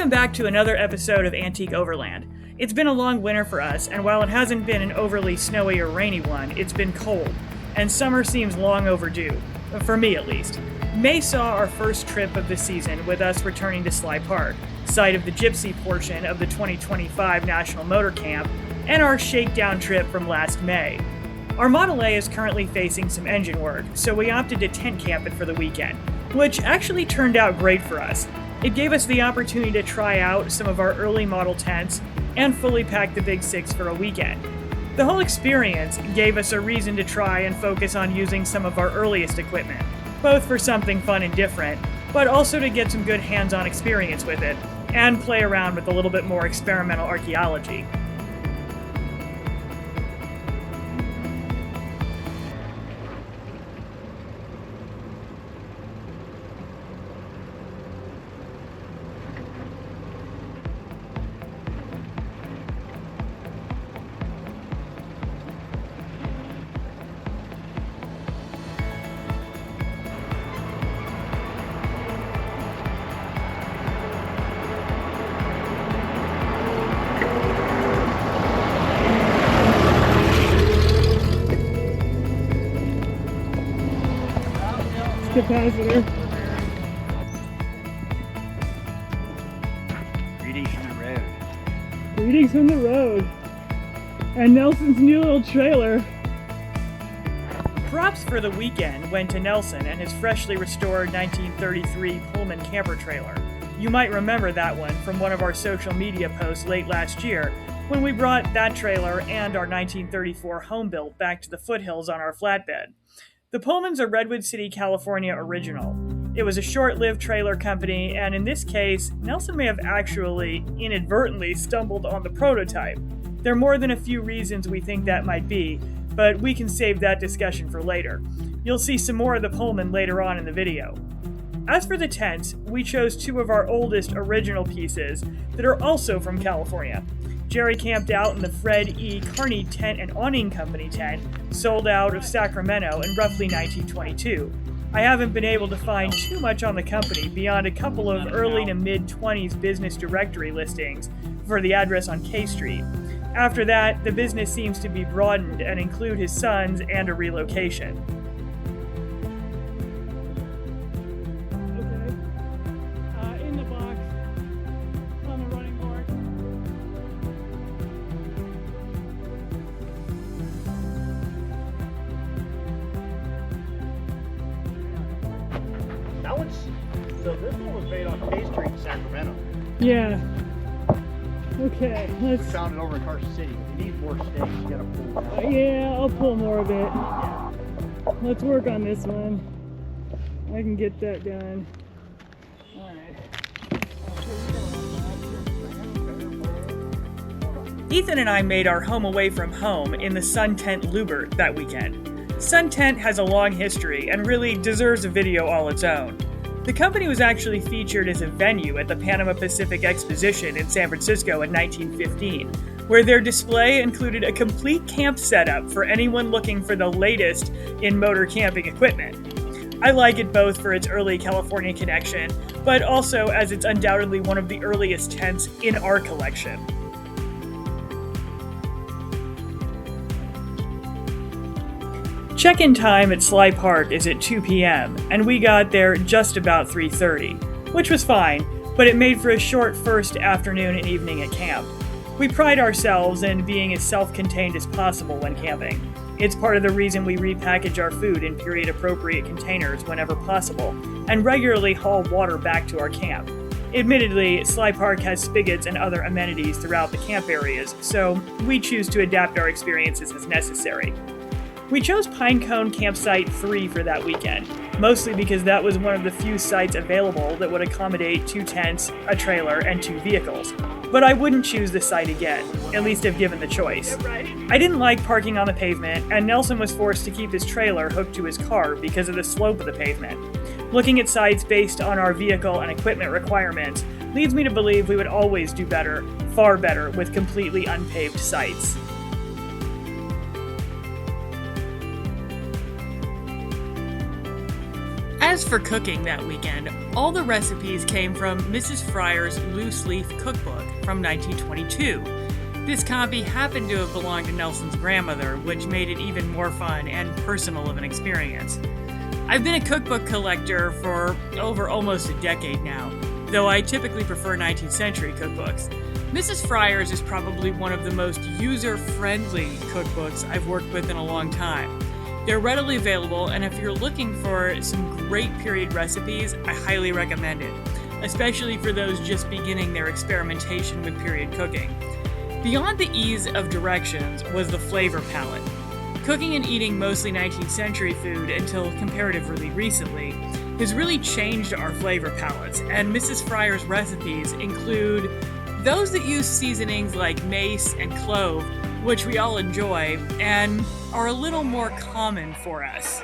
Welcome back to another episode of Antique Overland. It's been a long winter for us, and while it hasn't been an overly snowy or rainy one, it's been cold, and summer seems long overdue, for me at least. May saw our first trip of the season with us returning to Sly Park, site of the Gypsy portion of the 2025 National Motor Camp, and our shakedown trip from last May. Our Model A is currently facing some engine work, so we opted to tent camp it for the weekend, which actually turned out great for us. It gave us the opportunity to try out some of our early model tents and fully pack the Big Six for a weekend. The whole experience gave us a reason to try and focus on using some of our earliest equipment, both for something fun and different, but also to get some good hands-on experience with it and play around with a little bit more experimental archaeology. Capacitor. Greetings from the road. Greetings from the road. And Nelson's new little trailer. Props for the weekend went to Nelson and his freshly restored 1933 Pullman camper trailer. You might remember that one from one of our social media posts late last year when we brought that trailer and our 1934 home built back to the foothills on our flatbed. The Pullman's a Redwood City, California original. It was a short-lived trailer company, and in this case, Nelson may have actually inadvertently stumbled on the prototype. There are more than a few reasons we think that might be, but we can save that discussion for later. You'll see some more of the Pullman later on in the video. As for the tents, we chose two of our oldest original pieces that are also from California. Jerry camped out in the Fred E. Carnie Tent Awning Co tent, sold out of Sacramento in roughly 1922. I haven't been able to find too much on the company beyond a couple of early to mid-20s business directory listings for the address on K Street. After that, the business seems to be broadened and include his sons and a relocation. So this one was made on K Street in Sacramento. Yeah. Okay, We found it over in Carson City. If you need more stakes, you gotta pull it out. Yeah, I'll pull more of it. Let's work on this one. I can get that done. Alright. Ethan and I made our home away from home in the Sun Tent Luebbert that weekend. Sun Tent has a long history and really deserves a video all its own. The company was actually featured as a venue at the Panama-Pacific Exposition in San Francisco in 1915, where their display included a complete camp setup for anyone looking for the latest in motor camping equipment. I like it both for its early California connection, but also as it's undoubtedly one of the earliest tents in our collection. Check-in time at Sly Park is at 2 p.m., and we got there just about 3:30, which was fine, but it made for a short first afternoon and evening at camp. We pride ourselves in being as self-contained as possible when camping. It's part of the reason we repackage our food in period-appropriate containers whenever possible, and regularly haul water back to our camp. Admittedly, Sly Park has spigots and other amenities throughout the camp areas, so we choose to adapt our experiences as necessary. We chose Pinecone Campsite 3 for that weekend, mostly because that was one of the few sites available that would accommodate 2 tents, a trailer, and 2 vehicles. But I wouldn't choose the site again, at least if given the choice. I didn't like parking on the pavement, and Nelson was forced to keep his trailer hooked to his car because of the slope of the pavement. Looking at sites based on our vehicle and equipment requirements leads me to believe we would always do better, far better, with completely unpaved sites. As for cooking that weekend, all the recipes came from Mrs. Fryer's Loose Leaf Cookbook from 1922. This copy happened to have belonged to Nelson's grandmother, which made it even more fun and personal of an experience. I've been a cookbook collector for over almost a decade now, though I typically prefer 19th century cookbooks. Mrs. Fryer's is probably one of the most user-friendly cookbooks I've worked with in a long time. They're readily available, and if you're looking for some great period recipes, I highly recommend it, especially for those just beginning their experimentation with period cooking. Beyond the ease of directions was the flavor palette. Cooking and eating mostly 19th century food until comparatively recently has really changed our flavor palettes, and Mrs. Fryer's recipes include those that use seasonings like mace and clove, which we all enjoy, and are a little more common for us.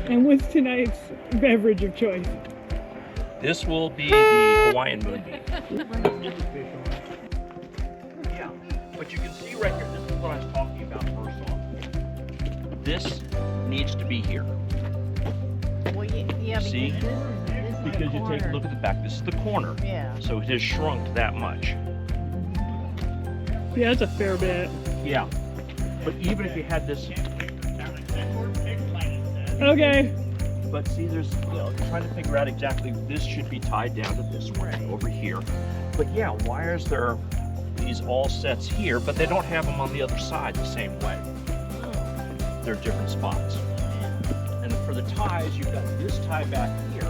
And what's tonight's beverage of choice? This will be the Hawaiian moonbeam. Yeah, but you can see right here, this is what I was talking about first off. This needs to be here. Well, yeah, See? This is Because you take a look at the back, this is the corner. Yeah. So it has shrunk that much. Yeah, that's a fair bit. Yeah. But even if you had this, Okay. but see, there's, trying to figure out exactly, this should be tied down to this one over here. But yeah, why is there these all sets here, but they don't have them on the other side the same way? They're different spots. And for the ties, you've got this tie back here,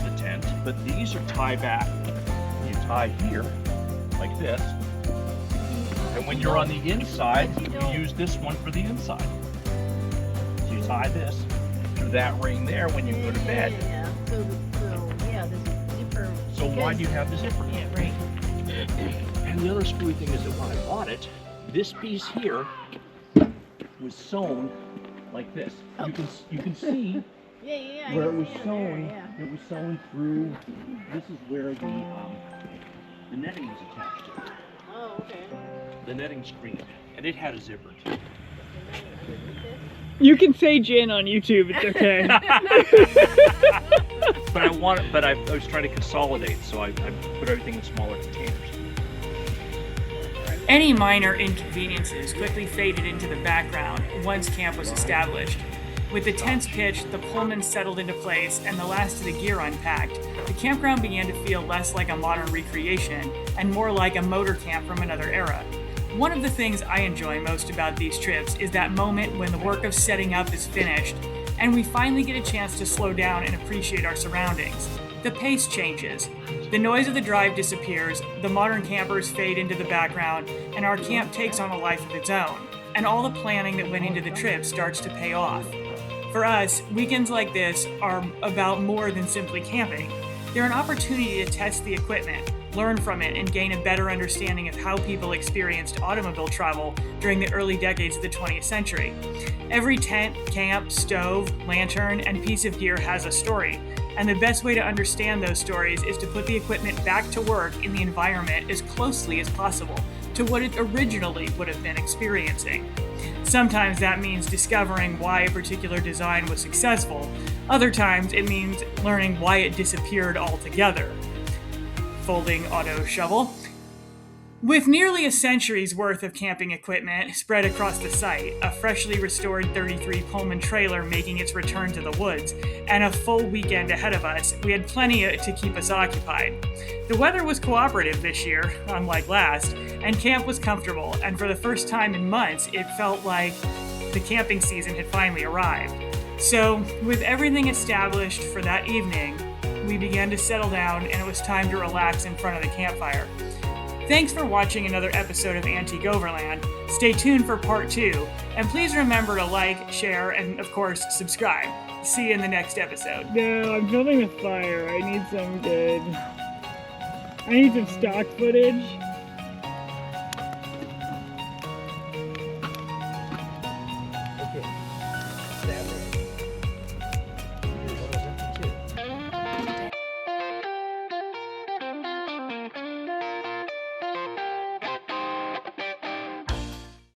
the tent, but these are tie back. You tie here, like this. And when you're on the inside, you use this one for the inside. So you tie this through that ring there when you go to bed. Yeah. So this zipper. So why do you have the zipper? Yeah, right. And the other screwy thing is that when I bought it, this piece here was sewn like this. You can see Yeah. where it was Yeah, sewn. there, yeah. It was sewn through. This is where the netting was attached to. Oh, okay. The netting screen, and it had a zipper too. You can say gin on YouTube, it's okay. But I was trying to consolidate, so I put everything in smaller containers. Any minor inconveniences quickly faded into the background once camp was established. With the tents pitched, the Pullman settled into place, and the last of the gear unpacked, the campground began to feel less like a modern recreation and more like a motor camp from another era. One of the things I enjoy most about these trips is that moment when the work of setting up is finished, and we finally get a chance to slow down and appreciate our surroundings. The pace changes. The noise of the drive disappears, the modern campers fade into the background, and our camp takes on a life of its own. And all the planning that went into the trip starts to pay off. For us, weekends like this are about more than simply camping. They're an opportunity to test the equipment, learn from it, and gain a better understanding of how people experienced automobile travel during the early decades of the 20th century. Every tent, camp, stove, lantern, and piece of gear has a story, and the best way to understand those stories is to put the equipment back to work in the environment as closely as possible to what it originally would have been experiencing. Sometimes that means discovering why a particular design was successful. Other times it means learning why it disappeared altogether. Folding auto shovel. With nearly a century's worth of camping equipment spread across the site, a freshly restored 33 Pullman trailer making its return to the woods, and a full weekend ahead of us, we had plenty to keep us occupied. The weather was cooperative this year, unlike last, and camp was comfortable, and for the first time in months, it felt like the camping season had finally arrived. So, with everything established for that evening, we began to settle down, and it was time to relax in front of the campfire. Thanks for watching another episode of Antique Overland. Stay tuned for part 2, and please remember to like, share, and of course, subscribe. See you in the next episode. No, I'm building a fire. I need some stock footage.